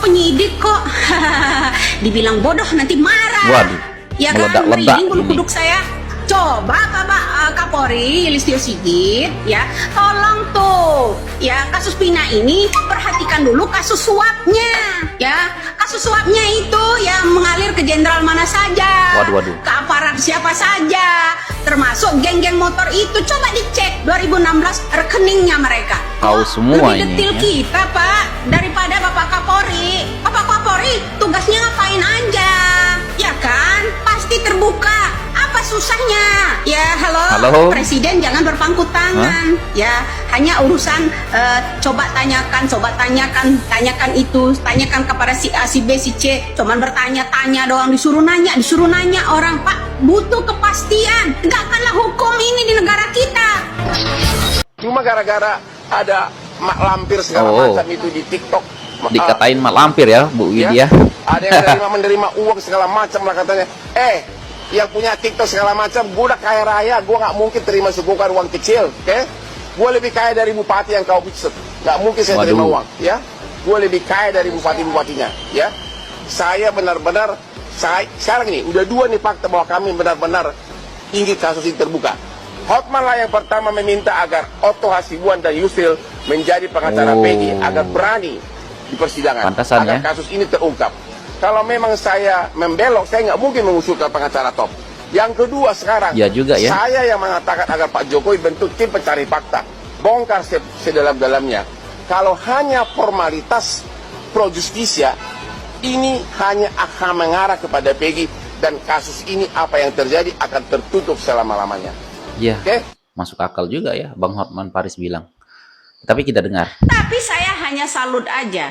penyidik kok. Dibilang bodoh nanti marah. Waduh, Ya kan, meledak-ledak merinding bulu kuduk saya. Coba Bapak Kapolri Listio Sigit, ya, tolong tuh, ya, kasus Pina ini perhatikan dulu kasus suapnya, ya, kasus suapnya itu yang mengalir ke jenderal mana saja, Waduh. ke aparat siapa saja, termasuk geng-geng motor itu. Coba dicek 2016 rekeningnya mereka. Tahu semua lebih ini, detail ya. kita, Pak, daripada Bapak Kapolri. Bapak Kapolri tugasnya ngapain aja, ya kan? Pasti terbuka. Apa susahnya? Ya, halo. Presiden jangan berpangku tangan. Ya, hanya urusan coba tanyakan itu, tanyakan kepada si A, si B, si C. Cuman bertanya-tanya doang, disuruh nanya orang. Pak, butuh kepastian. Tegakkanlah hukum ini di negara kita. Cuma gara-gara ada mak lampir segala macam itu di TikTok. Dikatain mak lampir ya, Bu Widya. Ada yang menerima uang segala macam lah katanya. Yang punya TikTok segala macam, gue udah kaya raya, gue nggak mungkin terima suguhan uang kecil, oke? Gue lebih kaya dari bupati yang kau piset, nggak mungkin saya terima uang, ya? Gue lebih kaya dari bupatinya, ya? Saya benar-benar, sekarang ini udah dua nih fakta bahwa kami benar-benar ingin kasus ini terbuka. Hotman lah yang pertama meminta agar Otto Hasibuan dan Yusril menjadi pengacara Peggy agar berani di persidangan, agar kasus ini terungkap. Kalau memang saya membelok, saya nggak mungkin mengusulkan pengacara top. Yang kedua sekarang, ya juga, ya. Saya yang mengatakan agar Pak Jokowi bentuk tim pencari fakta, bongkar sedalam-dalamnya. Kalau hanya formalitas pro justisia, ini hanya akan mengarah kepada Peggy dan kasus ini apa yang terjadi akan tertutup selama-lamanya. Iya, masuk akal juga ya, Bang Hotman Paris bilang. Tapi kita dengar. Tapi saya hanya salut aja.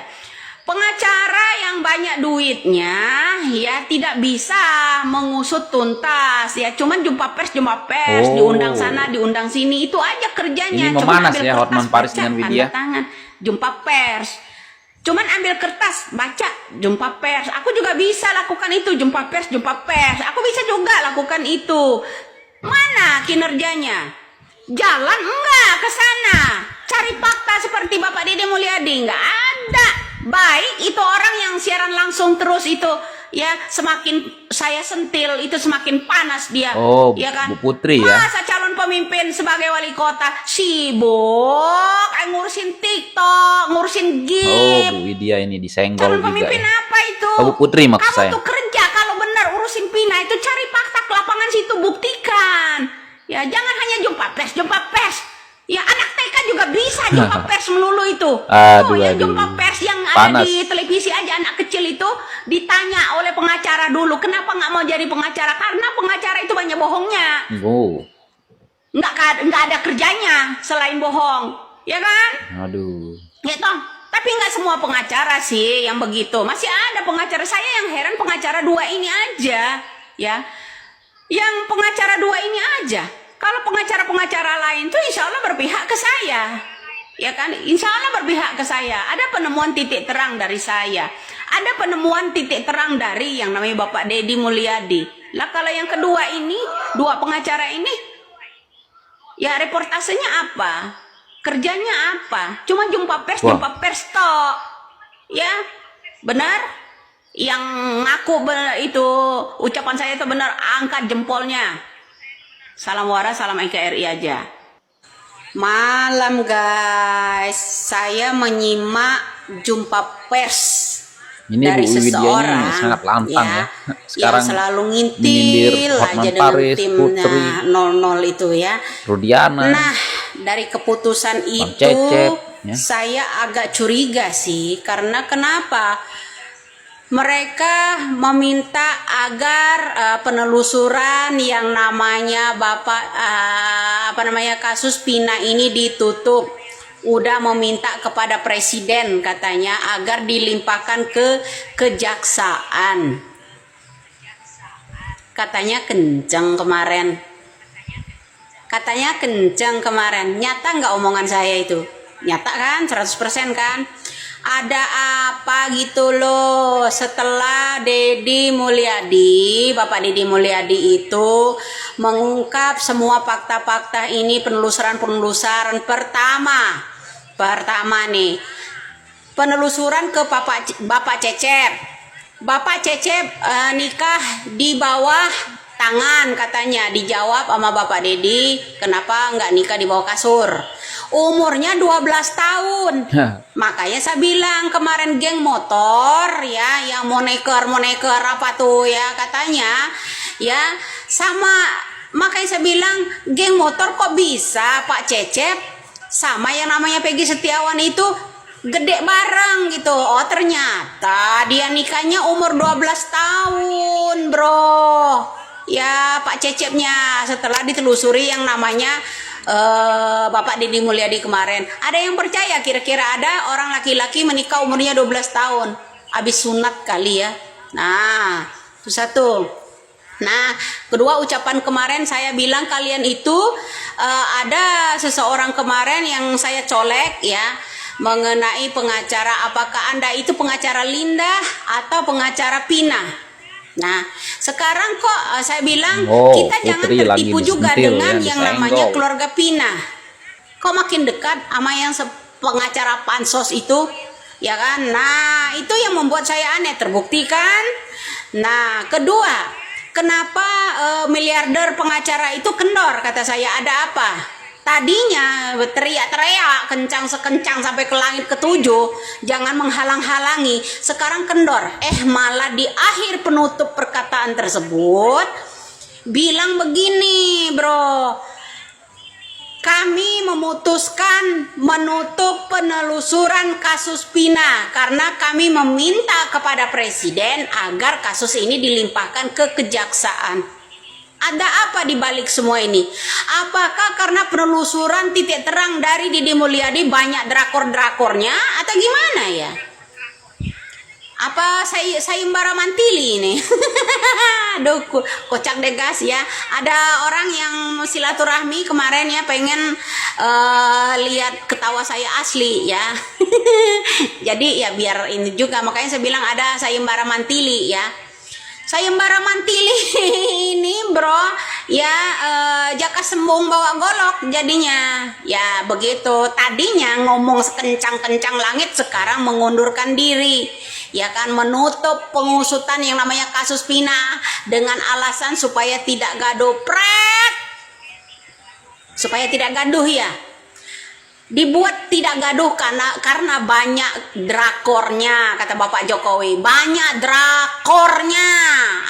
Pengacara yang banyak duitnya ya tidak bisa mengusut tuntas ya, cuman jumpa pers diundang sana diundang sini, itu aja kerjanya. Ini memanas ya Hotman Paris dengan Widya. Tangan, jumpa pers, cuman ambil kertas baca jumpa pers. Aku juga bisa lakukan itu, jumpa pers. Aku bisa juga lakukan itu. Mana kinerjanya? Jalan enggak ke sana cari fakta seperti Bapak Deddy Mulyadi? Enggak ada. Baik itu orang yang siaran langsung terus itu ya, semakin saya sentil itu semakin panas dia. Ya kan? Bu Putri ya. Masa calon pemimpin sebagai wali kota sibuk ngurusin TikTok, ngurusin game. Bu Widya ini disenggol calon juga. Pemimpin ya. apa itu? Bu Putri maksud saya. Kamu tuh kerja kalau benar urusin Pina itu, cari fakta ke lapangan situ, buktikan. Ya jangan hanya jumpa pers. Ya anak TK juga bisa jumpa pers melulu itu. Jumpa pers yang ada di televisi aja, anak kecil itu ditanya oleh pengacara dulu, kenapa nggak mau jadi pengacara? Karena pengacara itu banyak bohongnya. Nggak ada kerjanya selain bohong, ya kan? Gitu. Tapi nggak semua pengacara sih yang begitu. Masih ada pengacara. Saya yang heran pengacara dua ini aja, ya. Yang pengacara dua ini aja. Kalau pengacara-pengacara lain tuh insya Allah berpihak ke saya, ya kan? Insya Allah berpihak ke saya. Ada penemuan titik terang dari saya. Ada penemuan titik terang dari yang namanya Bapak Deddy Mulyadi. Lah kalau yang kedua ini, dua pengacara ini, ya reportasenya apa? Kerjanya apa? Cuma jumpa pers tok. Ya, benar? Yang ngaku itu ucapan saya itu benar, angkat jempolnya. Salam waras, salam NKRI aja. Malam guys, saya menyimak jumpa pers ini dari Bu seseorang sangat lantang ya. Sekarang yang selalu ngintil aja dengan timnya 00 itu ya. Rudiana. Nah, dari keputusan itu saya agak curiga sih, karena kenapa? Mereka meminta agar penelusuran yang namanya kasus Pina ini ditutup. Udah meminta kepada presiden katanya agar dilimpahkan ke kejaksaan. Katanya kenceng kemarin. Nyata nggak omongan saya itu? Nyata kan? 100% kan? Ada apa gitu loh setelah Bapak Deddy Mulyadi itu mengungkap semua fakta-fakta ini, penelusuran pertama nih penelusuran ke Bapak Cecep. Bapak Cecep nikah di bawah tangan katanya. Dijawab sama Bapak Dedi, kenapa nggak nikah di bawah kasur? Umurnya 12 tahun. Makanya saya bilang kemarin geng motor ya, yang moneker apa tuh ya katanya ya, sama makanya saya bilang geng motor kok bisa Pak Cecep sama yang namanya Peggy Setiawan itu gede bareng gitu. Oh ternyata dia nikahnya umur 12 tahun bro ya Pak Cecepnya, setelah ditelusuri yang namanya Bapak Deddy Mulyadi kemarin. Ada yang percaya kira-kira ada orang laki-laki menikah umurnya 12 tahun habis sunat kali ya. Nah itu satu. Nah kedua, ucapan kemarin saya bilang kalian itu ada seseorang kemarin yang saya colek ya mengenai pengacara, apakah Anda itu pengacara Linda atau pengacara Pina. Nah, sekarang kok saya bilang kita jangan tertipu juga dengan yang namanya keluarga Pina. Kok makin dekat sama yang pengacara Pansos itu, ya kan? Nah, itu yang membuat saya aneh, terbukti kan? Nah, kedua, kenapa miliarder pengacara itu kendor? Kata saya, ada apa? Tadinya teriak-teriak kencang sekencang sampai ke langit ketujuh, jangan menghalang-halangi. Sekarang kendor. Malah di akhir penutup perkataan tersebut bilang begini, bro. Kami memutuskan menutup penelusuran kasus Pina karena kami meminta kepada Presiden agar kasus ini dilimpahkan ke kejaksaan. Ada apa di balik semua ini? Apakah karena penelusuran titik terang dari Deddy Mulyadi banyak drakor-drakornya atau gimana ya? Apa sayembara mantili ini? Aduh, kocak deh guys ya. Ada orang yang silaturahmi kemarin ya, pengen lihat ketawa saya asli ya. Jadi ya biar ini juga, makanya saya bilang ada sayembara mantili ya. Sayembara mantili ini bro ya, jaka sembung bawa golok jadinya ya begitu. Tadinya ngomong sekencang-kencang langit, sekarang mengundurkan diri ya kan, menutup pengusutan yang namanya kasus Pina dengan alasan supaya tidak gaduh, supaya tidak gaduh ya. Dibuat tidak gaduh karena banyak drakornya, kata Bapak Jokowi. Banyak drakornya,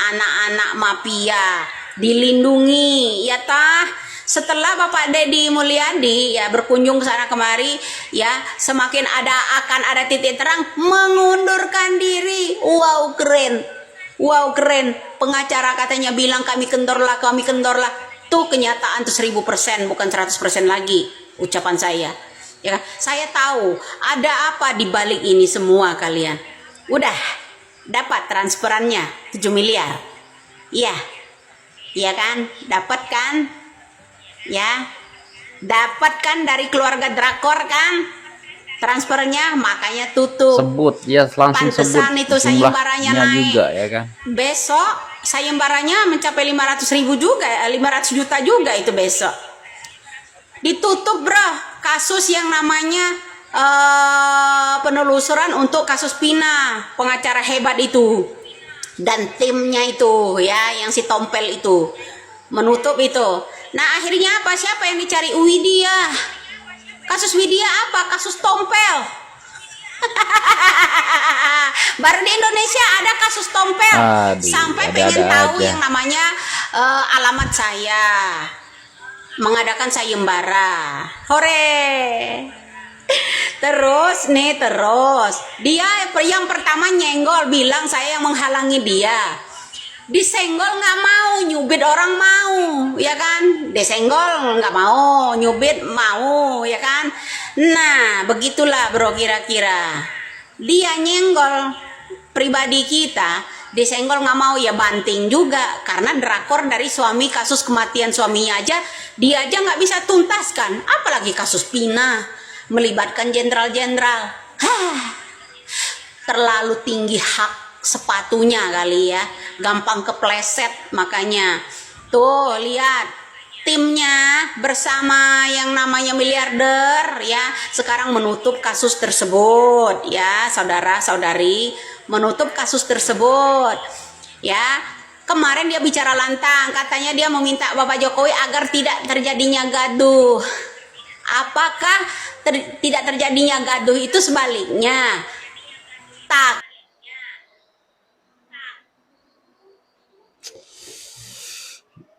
anak-anak mafia dilindungi ya tah. Setelah Bapak Deddy Mulyadi ya berkunjung ke sana kemari ya, semakin akan ada titik terang mengundurkan diri. Wow keren. Wow keren. Pengacara katanya bilang kami kendorlah. Tuh kenyataan tuh 1000%, bukan 100% lagi ucapan saya. Ya, saya tahu ada apa di balik ini semua kalian. Udah dapat transferannya 7 miliar. Iya. Iya kan? Dapat kan? Ya. Dapat kan dari keluarga drakor kan? Transfernya, makanya tutup. Sebut ya, langsung Pantesan sebut itu sayembaranya naik juga ya kan. Besok sayembaranya mencapai 500.000 juga, 500 juta juga itu besok. Ditutup bro, kasus yang namanya penelusuran untuk kasus Pina, pengacara hebat itu dan timnya itu ya, yang si Tompel itu menutup itu. Nah akhirnya apa? Siapa yang dicari? Widya. Kasus Widya apa? Kasus Tompel. Baru di Indonesia ada kasus Tompel. Sampai pengen tahu aja yang namanya alamat saya, mengadakan sayembara. Hore. Terus dia yang pertama nyenggol, bilang saya yang menghalangi dia. Disenggol nggak mau, nyubit orang mau, ya kan? Disenggol nggak mau, nyubit mau, ya kan? Nah begitulah bro, kira-kira dia nyenggol pribadi kita, disenggol nggak mau ya banting juga, karena drakor dari suami, kasus kematian suaminya aja dia aja nggak bisa tuntaskan, apalagi kasus Pina melibatkan jenderal-jenderal. Terlalu tinggi hak sepatunya kali ya, gampang kepleset. Makanya tuh lihat timnya bersama yang namanya miliarder ya sekarang menutup kasus tersebut ya, saudara-saudari, menutup kasus tersebut ya. Kemarin dia bicara lantang, katanya dia meminta Bapak Jokowi agar tidak terjadinya gaduh. Apakah tidak terjadinya gaduh itu sebaliknya? Tak.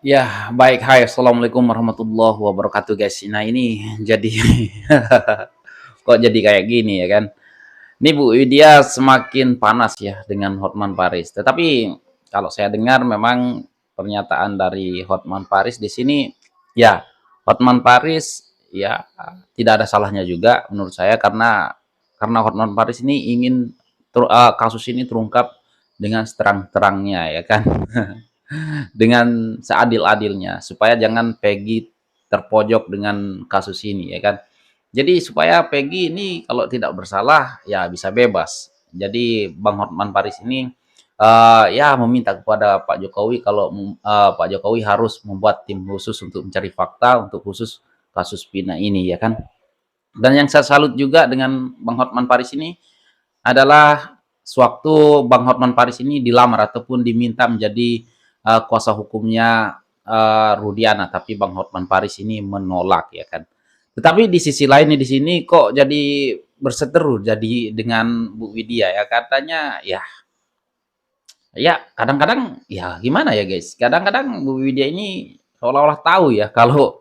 Ya, baik. Hai, assalamualaikum warahmatullahi wabarakatuh, guys. Nah, ini jadi kok jadi kayak gini ya kan? Ini Bu Widya semakin panas ya dengan Hotman Paris. Tetapi kalau saya dengar memang pernyataan dari Hotman Paris di sini, ya Hotman Paris ya tidak ada salahnya juga menurut saya, karena Hotman Paris ini ingin kasus ini terungkap dengan seterang-terangnya ya kan. Dengan seadil-adilnya supaya jangan Peggy terpojok dengan kasus ini ya kan. Jadi supaya Peggy ini kalau tidak bersalah ya bisa bebas. Jadi Bang Hotman Paris ini ya meminta kepada Pak Jokowi kalau Pak Jokowi harus membuat tim khusus untuk mencari fakta untuk khusus kasus Pina ini ya kan. Dan yang saya salut juga dengan Bang Hotman Paris ini adalah sewaktu Bang Hotman Paris ini dilamar ataupun diminta menjadi kuasa hukumnya Rudiana, tapi Bang Hotman Paris ini menolak ya kan. Tetapi di sisi lain di sini kok jadi berseteru jadi dengan Bu Widya ya, katanya ya kadang-kadang ya gimana ya guys, kadang-kadang Bu Widya ini seolah-olah tahu ya kalau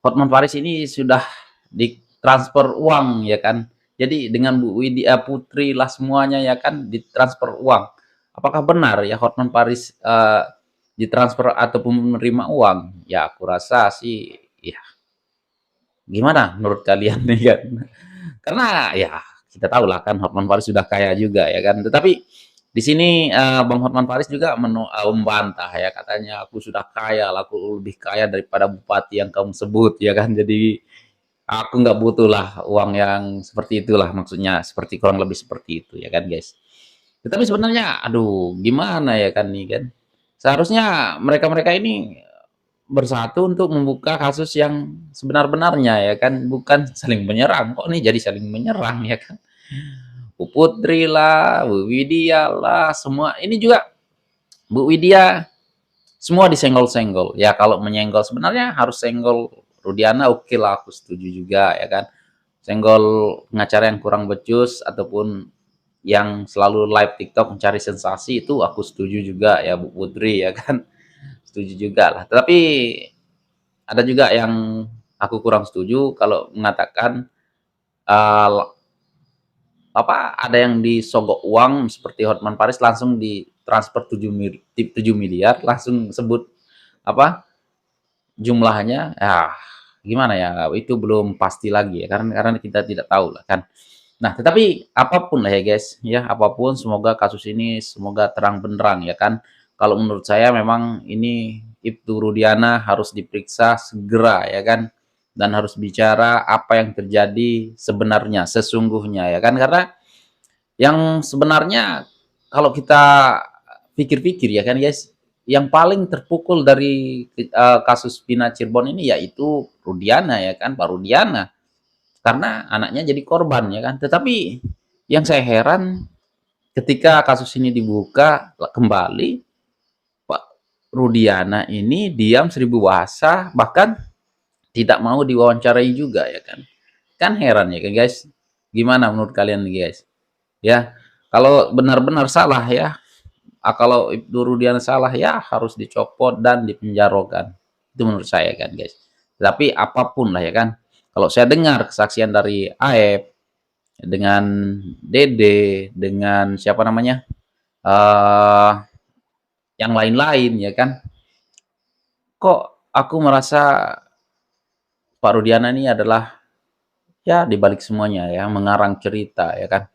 Hotman Paris ini sudah ditransfer uang ya kan. Jadi dengan Bu Widya Putri lah semuanya ya kan ditransfer uang. Apakah benar ya Hotman Paris ditransfer ataupun menerima uang? Ya aku rasa sih ya gimana menurut kalian nih kan, karena ya kita tahu lah kan Hotman Paris sudah kaya juga ya kan. Tetapi di sini Bang Hotman Paris juga membantah ya, katanya aku sudah kaya, aku lebih kaya daripada bupati yang kamu sebut ya kan. Jadi aku nggak butuh lah uang yang seperti itulah, maksudnya seperti kurang lebih seperti itu ya kan guys. Tetapi sebenarnya aduh gimana ya kan nih kan, seharusnya mereka-mereka ini bersatu untuk membuka kasus yang sebenar-benarnya ya kan, bukan saling menyerang. Kok nih jadi saling menyerang ya kan? Bu Putri lah, Bu Widya lah, semua ini juga Bu Widya semua disenggol-senggol. Ya kalau menyenggol sebenarnya harus senggol Rudiana, oke lah aku setuju juga ya kan. Senggol pengacara yang kurang becus ataupun yang selalu live TikTok mencari sensasi itu aku setuju juga ya Bu Putri ya kan. Setuju juga lah. Tetapi ada juga yang aku kurang setuju kalau mengatakan ada yang disogok uang seperti Hotman Paris langsung ditransfer 7 miliar, langsung sebut apa jumlahnya. Ya gimana ya, itu belum pasti lagi ya karena kita tidak tahu lah kan. Nah, tetapi apapun lah ya guys, ya apapun semoga kasus ini semoga terang benderang ya kan. Kalau menurut saya memang ini Ibtu Rudiana harus diperiksa segera ya kan, dan harus bicara apa yang terjadi sebenarnya, sesungguhnya ya kan, karena yang sebenarnya kalau kita pikir-pikir ya kan guys, yang paling terpukul dari kasus Pina Cirebon ini yaitu Rudiana ya kan, Pak Rudiana. Karena anaknya jadi korban ya kan. Tetapi yang saya heran ketika kasus ini dibuka kembali, Pak Rudiana ini diam seribu bahasa, bahkan tidak mau diwawancarai juga ya kan. Kan heran ya kan guys. Gimana menurut kalian nih guys? Ya, kalau benar-benar salah ya, kalau Ibtu Rudiana salah ya harus dicopot dan dipenjarakan. Itu menurut saya kan guys. Tapi apapun lah ya kan. Kalau saya dengar kesaksian dari Aep dengan Dede dengan siapa namanya yang lain-lain ya kan, kok aku merasa Pak Rudiana ini adalah ya dibalik semuanya ya mengarang cerita ya kan.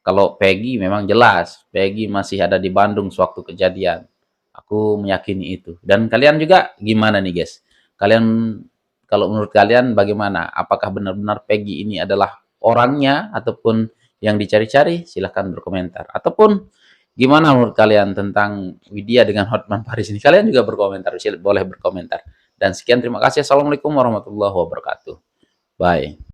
Kalau Peggy memang jelas Peggy masih ada di Bandung sewaktu kejadian, aku meyakini itu. Dan kalian juga gimana nih guys, kalian kalau menurut kalian bagaimana? Apakah benar-benar Peggy ini adalah orangnya ataupun yang dicari-cari? Silahkan berkomentar. Ataupun gimana menurut kalian tentang Widya dengan Hotman Paris ini? Kalian juga berkomentar, boleh berkomentar. Dan sekian, terima kasih. Assalamualaikum warahmatullahi wabarakatuh. Bye.